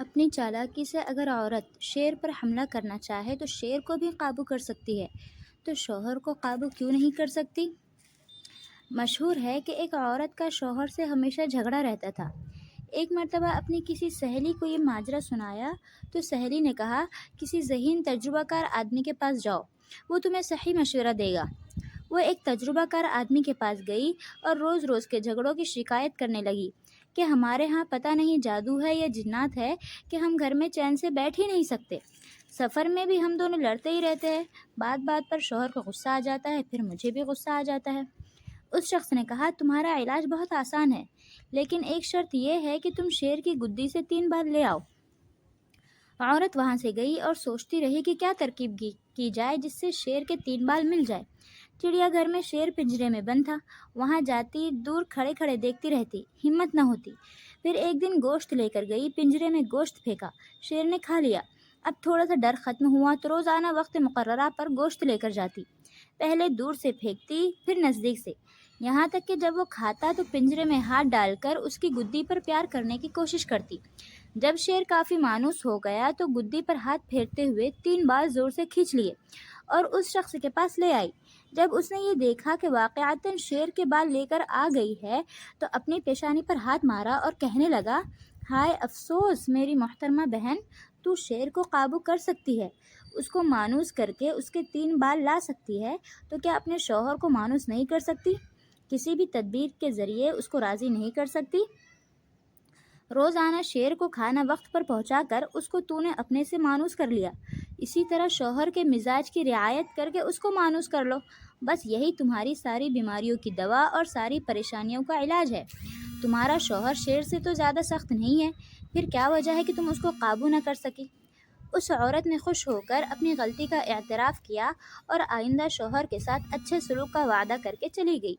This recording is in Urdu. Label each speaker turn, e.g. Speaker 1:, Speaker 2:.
Speaker 1: اپنی چالاکی سے اگر عورت شیر پر حملہ کرنا چاہے تو شیر کو بھی قابو کر سکتی ہے، تو شوہر کو قابو کیوں نہیں کر سکتی؟ مشہور ہے کہ ایک عورت کا شوہر سے ہمیشہ جھگڑا رہتا تھا۔ ایک مرتبہ اپنی کسی سہیلی کو یہ ماجرا سنایا تو سہیلی نے کہا، کسی ذہین تجربہ کار آدمی کے پاس جاؤ، وہ تمہیں صحیح مشورہ دے گا۔ وہ ایک تجربہ کار آدمی کے پاس گئی اور روز روز کے جھگڑوں کی شکایت کرنے لگی کہ ہمارے ہاں پتہ نہیں جادو ہے یا جنات ہے کہ ہم گھر میں چین سے بیٹھ ہی نہیں سکتے۔ سفر میں بھی ہم دونوں لڑتے ہی رہتے ہیں، بات بات پر شوہر کو غصہ آ جاتا ہے، پھر مجھے بھی غصہ آ جاتا ہے۔ اس شخص نے کہا، تمہارا علاج بہت آسان ہے، لیکن ایک شرط یہ ہے کہ تم شیر کی گدی سے 3 بال لے آؤ۔ عورت وہاں سے گئی اور سوچتی رہی کہ کیا ترکیب کی جائے جس سے شیر کے 3 بال مل جائے۔ چڑیا گھر میں شیر پنجرے میں بند تھا، وہاں جاتی دور کھڑے کھڑے دیکھتی رہتی، ہمت نہ ہوتی۔ پھر ایک دن گوشت لے کر گئی، پنجرے میں گوشت پھینکا، شیر نے کھا لیا۔ اب تھوڑا سا ڈر ختم ہوا تو روزانہ وقت مقررہ پر گوشت لے کر جاتی، پہلے دور سے پھینکتی پھر نزدیک سے، یہاں تک کہ جب وہ کھاتا تو پنجرے میں ہاتھ ڈال کر اس کی گدی پر پیار کرنے کی کوشش کرتی۔ جب شیر کافی مانوس ہو گیا تو گدی پر ہاتھ پھیرتے ہوئے 3 بال زور سے کھینچ لیے اور اس شخص کے پاس لے آئی۔ جب اس نے یہ دیکھا کہ واقعتاً شیر کے بال لے کر آ گئی ہے تو اپنی پیشانی پر ہاتھ مارا اور کہنے لگا، ہائے افسوس میری محترمہ بہن، تو شیر کو قابو کر سکتی ہے، اس کو مانوس کر کے اس کے 3 بال لا سکتی ہے، تو کیا اپنے شوہر کو مانوس نہیں کر سکتی؟ کسی بھی تدبیر کے ذریعے اس کو راضی نہیں کر سکتی؟ روزانہ شیر کو کھانا وقت پر پہنچا کر اس کو تو نے اپنے سے مانوس کر لیا، اسی طرح شوہر کے مزاج کی رعایت کر کے اس کو مانوس کر لو، بس یہی تمہاری ساری بیماریوں کی دوا اور ساری پریشانیوں کا علاج ہے۔ تمہارا شوہر شیر سے تو زیادہ سخت نہیں ہے، پھر کیا وجہ ہے کہ تم اس کو قابو نہ کر سکی؟ اس عورت نے خوش ہو کر اپنی غلطی کا اعتراف کیا اور آئندہ شوہر کے ساتھ اچھے سلوک کا وعدہ کر کے چلی گئی۔